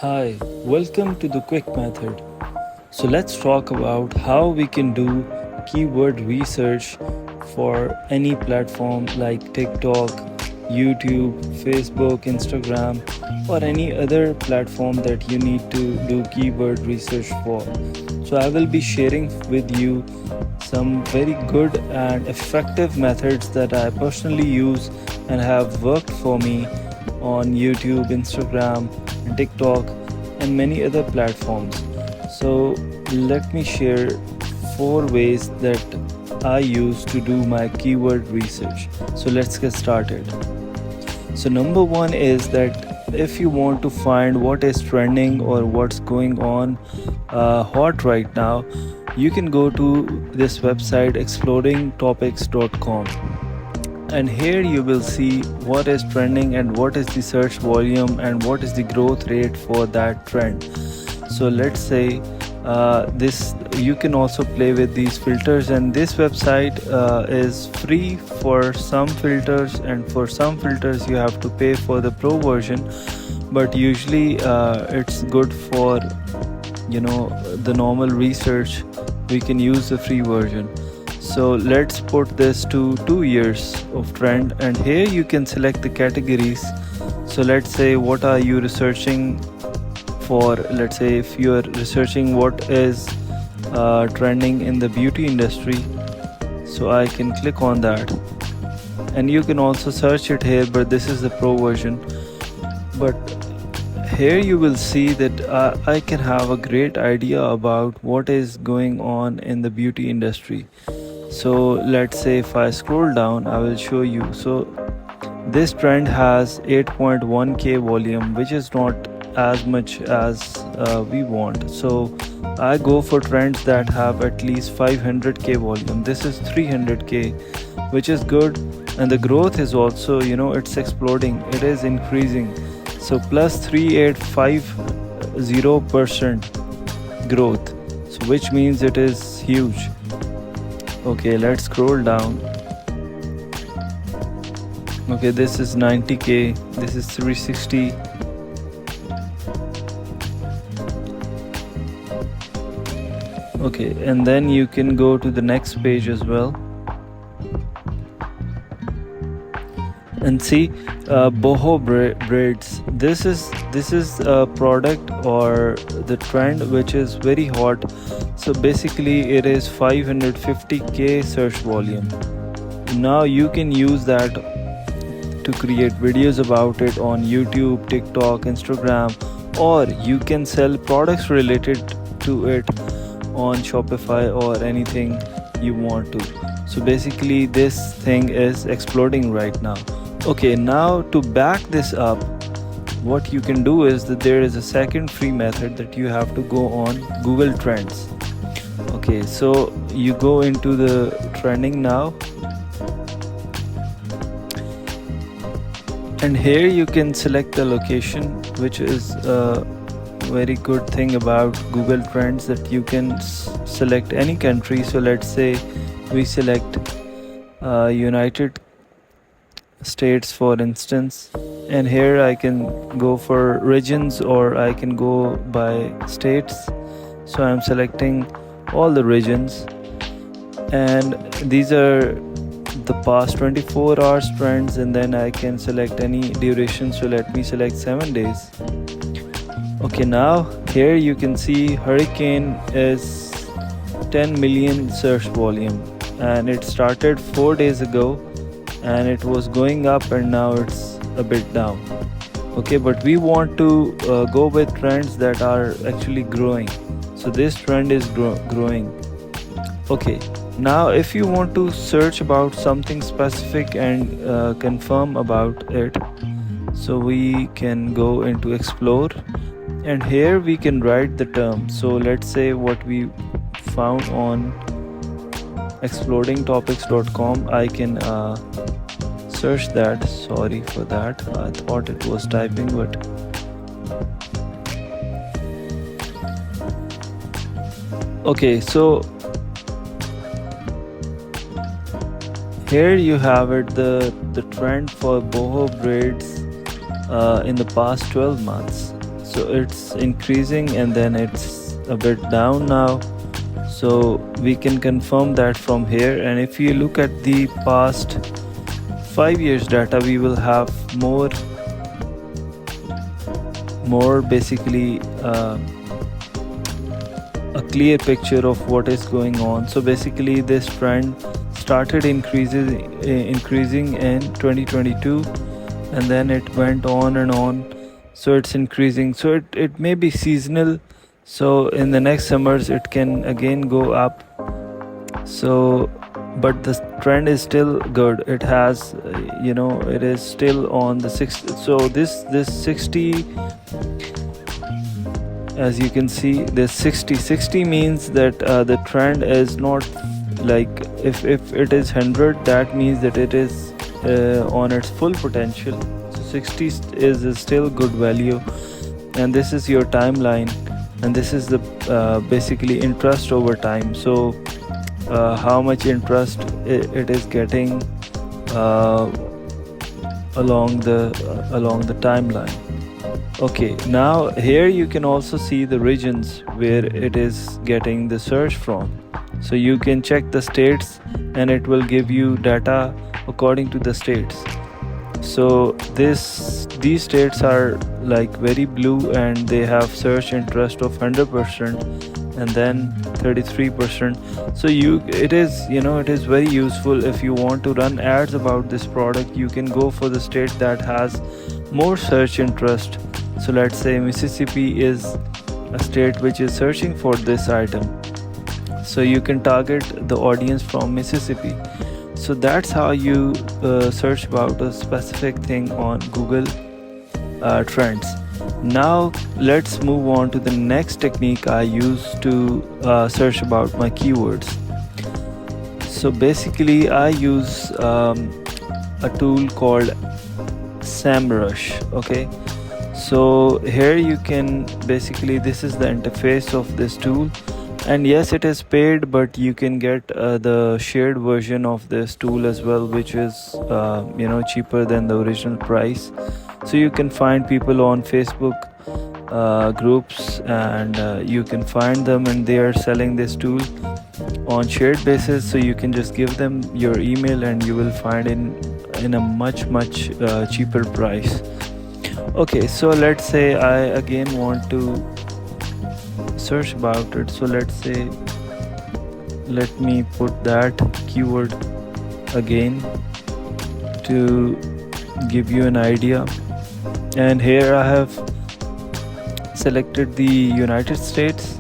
Hi, welcome to the quick method. So let's talk about how we can do keyword research for any platform like TikTok, YouTube, Facebook, Instagram, or any other platform that you need to do keyword research for. So I will be sharing with you some very good and effective methods that I personally use and have worked for me on YouTube, Instagram, TikTok, and many other platforms. So, let me share 4 ways that I use to do my keyword research. So, let's get started. So, number one is that if you want to find what is trending or what's going on hot right now, you can go to this website exploringtopics.com, and here you will see what is trending and what is the search volume and what is the growth rate for that trend. So let's say this you can also play with these filters, and this website is free for some filters, and for some filters you have to pay for the pro version, but usually it's good for the normal research. We can use the free version. So let's put this to 2 years of trend, and here you can select the categories. So let's say what are you researching for. Let's say if you are researching what is trending in the beauty industry, so I can click on that, and you can also search it here, but this is the pro version. But here you will see that I can have a great idea about what is going on in the beauty industry. So let's say if I scroll down, I will show you. So this trend has 8.1k volume, which is not as much as we want. So I go for trends that have at least 500k volume. This is 300k, which is good, and the growth is also, it's exploding, it is increasing. So plus 3850% growth, so which means it is huge. Okay, let's scroll down. Okay, this is 90k, this is 360. Okay, and then you can go to the next page as well and see boho braids. This is a product or the trend which is very hot. So basically it is 550k search volume. Now you can use that to create videos about it on YouTube, TikTok, Instagram, or you can sell products related to it on Shopify or anything you want to. So basically this thing is exploding right now. Okay, now to back this up, what you can do is that there is a second free method that you have to go on Google Trends. Okay, so you go into the trending now, and here you can select the location, which is a very good thing about Google Trends, that you can select any country. So let's say we select United States for instance, and here I can go for regions or I can go by states. So I'm selecting all the regions, and these are the past 24 hours trends, and then I can select any duration. So let me select 7 days. Okay, now here you can see hurricane is 10 million search volume, and it started 4 days ago, and it was going up, and now it's a bit down. Okay, but we want to go with trends that are actually growing. So this trend is growing. Okay, now if you want to search about something specific and confirm about it, so we can go into explore, and here we can write the term. So let's say what we found on exploringtopics.com, I can search that. Sorry for that, I thought it was typing, but okay, so here you have it, the trend for boho braids in the past 12 months. So it's increasing and then it's a bit down now. So we can confirm that from here. And if you look at the past 5 years data, we will have more basically a clear picture of what is going on. So basically this trend started increasing in 2022, and then it went on and on. So it's increasing. So it may be seasonal. So in the next summers it can again go up. So but the trend is still good. It has it is still on the 60. So this 60, as you can see, this 60 means that the trend is not like, if it is 100, that means that it is on its full potential. So 60 is still good value, and this is your timeline, and this is the basically interest over time. So how much interest it is getting along the timeline. Okay, now here you can also see the regions where it is getting the search from. So you can check the states and it will give you data according to the states. So these states are like very blue and they have search interest of 100% and then 33%. So it is very useful. If you want to run ads about this product, you can go for the state that has more search interest. So let's say Mississippi is a state which is searching for this item. So you can target the audience from Mississippi. So that's how you search about a specific thing on Google Trends. Now let's move on to the next technique I use to search about my keywords. So basically I use a tool called SEMrush. Okay, so here you can basically, this is the interface of this tool, and yes, it is paid, but you can get the shared version of this tool as well, which is cheaper than the original price. So you can find people on Facebook groups, and you can find them, and they are selling this tool on shared basis. So you can just give them your email and you will find in a much cheaper price. Okay, so let's say I again want to search about it. So let's say, let me put that keyword again to give you an idea. And here I have selected the United States,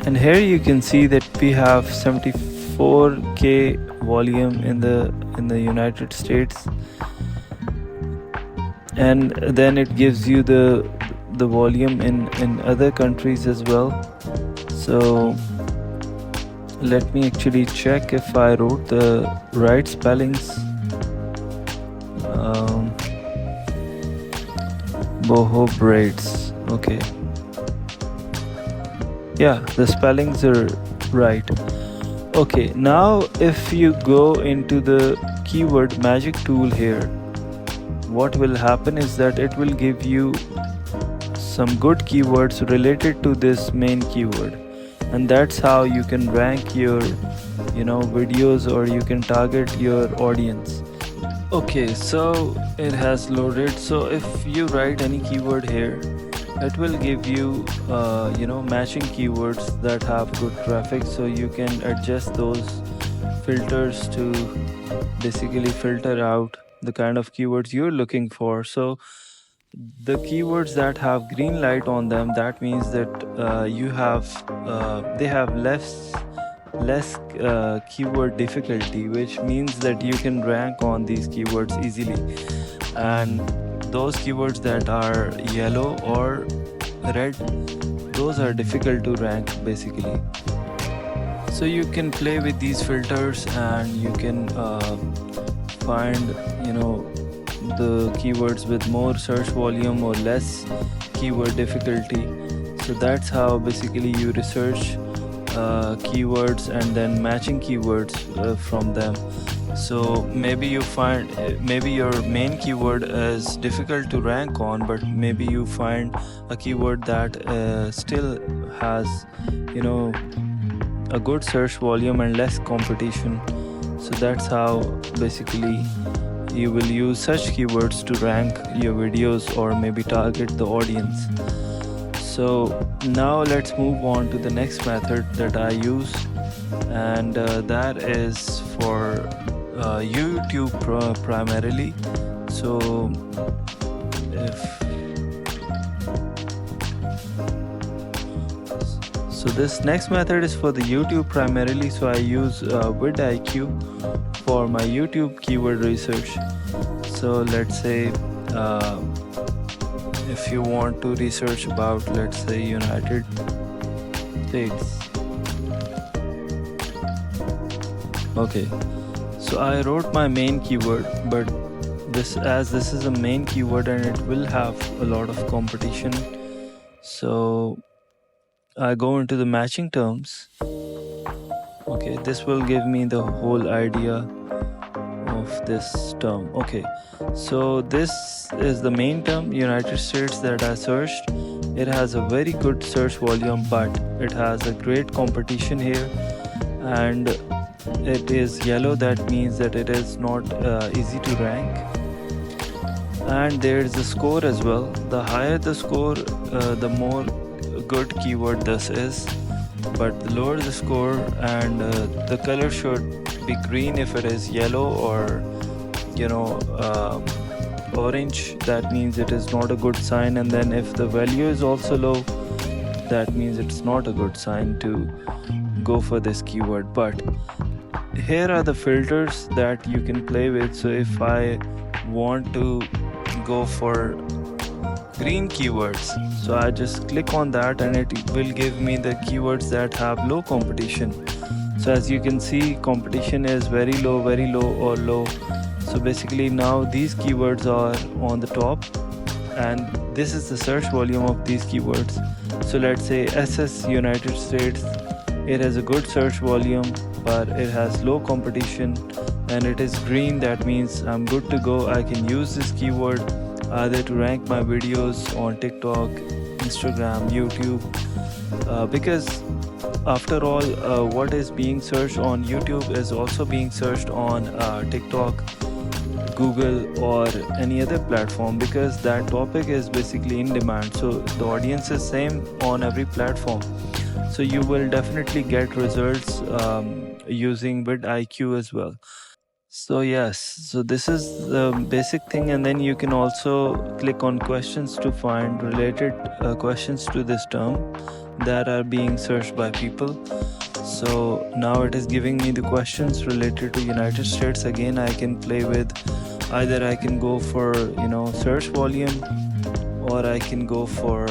and here you can see that we have 74k volume in the United States, and then it gives you the volume in other countries as well. So let me actually check if I wrote the right spellings. Boho braids. Okay, yeah, the spellings are right. Okay, now if you go into the keyword magic tool here, what will happen is that it will give you some good keywords related to this main keyword, and that's how you can rank your videos, or you can target your audience. Okay, so it has loaded. So if you write any keyword here, it will give you matching keywords that have good traffic. So you can adjust those filters to basically filter out the kind of keywords you're looking for. So the keywords that have green light on them, that means that they have less keyword difficulty, which means that you can rank on these keywords easily. And those keywords that are yellow or red, those are difficult to rank basically. So you can play with these filters, and you can find the keywords with more search volume or less keyword difficulty. So that's how basically you research keywords and then matching keywords from them. So maybe you find maybe your main keyword is difficult to rank on, but maybe you find a keyword that still has, you know, a good search volume and less competition. So that's how basically you will use such keywords to rank your videos or maybe target the audience. So now let's move on to the next method that I use, and that is for YouTube primarily. So if so this next method is for the YouTube primarily, so I use VidIQ for my YouTube keyword research. So let's say if you want to research about, let's say, United States. Okay, so I wrote my main keyword, but this is a main keyword and it will have a lot of competition. So I go into the matching terms. Okay, this will give me the whole idea of this term. Okay, so this is the main term, United States, that I searched. It has a very good search volume, but it has a great competition here, and it is yellow. That means that it is not easy to rank. And there is a score as well. The higher the score, the more good keyword this is, but the lower the score, and the color should be green if it is yellow, or orange, that means it is not a good sign. And then if the value is also low, that means it's not a good sign to go for this keyword. But here are the filters that you can play with. So if I want to go for green keywords, so I just click on that and it will give me the keywords that have low competition. So as you can see, competition is very low, or low. So basically now these keywords are on the top, and this is the search volume of these keywords. So let's say SS United States, it has a good search volume, but it has low competition, and it is green. That means I'm good to go. I can use this keyword either to rank my videos on TikTok, Instagram, YouTube, because after all, what is being searched on YouTube is also being searched on TikTok, Google, or any other platform, because that topic is basically in demand. So the audience is same on every platform. So you will definitely get results using VidIQ as well. So yes, so this is the basic thing, and then you can also click on questions to find related questions to this term that are being searched by people. So now it is giving me the questions related to United States. Again, I can play with, either I can go for search volume, or I can go for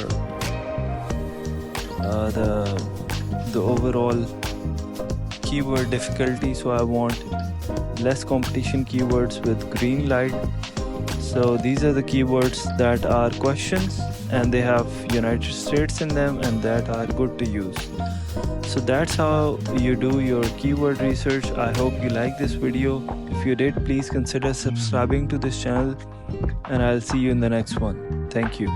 the overall keyword difficulty. So I want less competition keywords with green light. So these are the keywords that are questions and they have United States in them and that are good to use. So that's how you do your keyword research. I hope you like this video. If you did, please consider subscribing to this channel, and I'll see you in the next one. Thank you.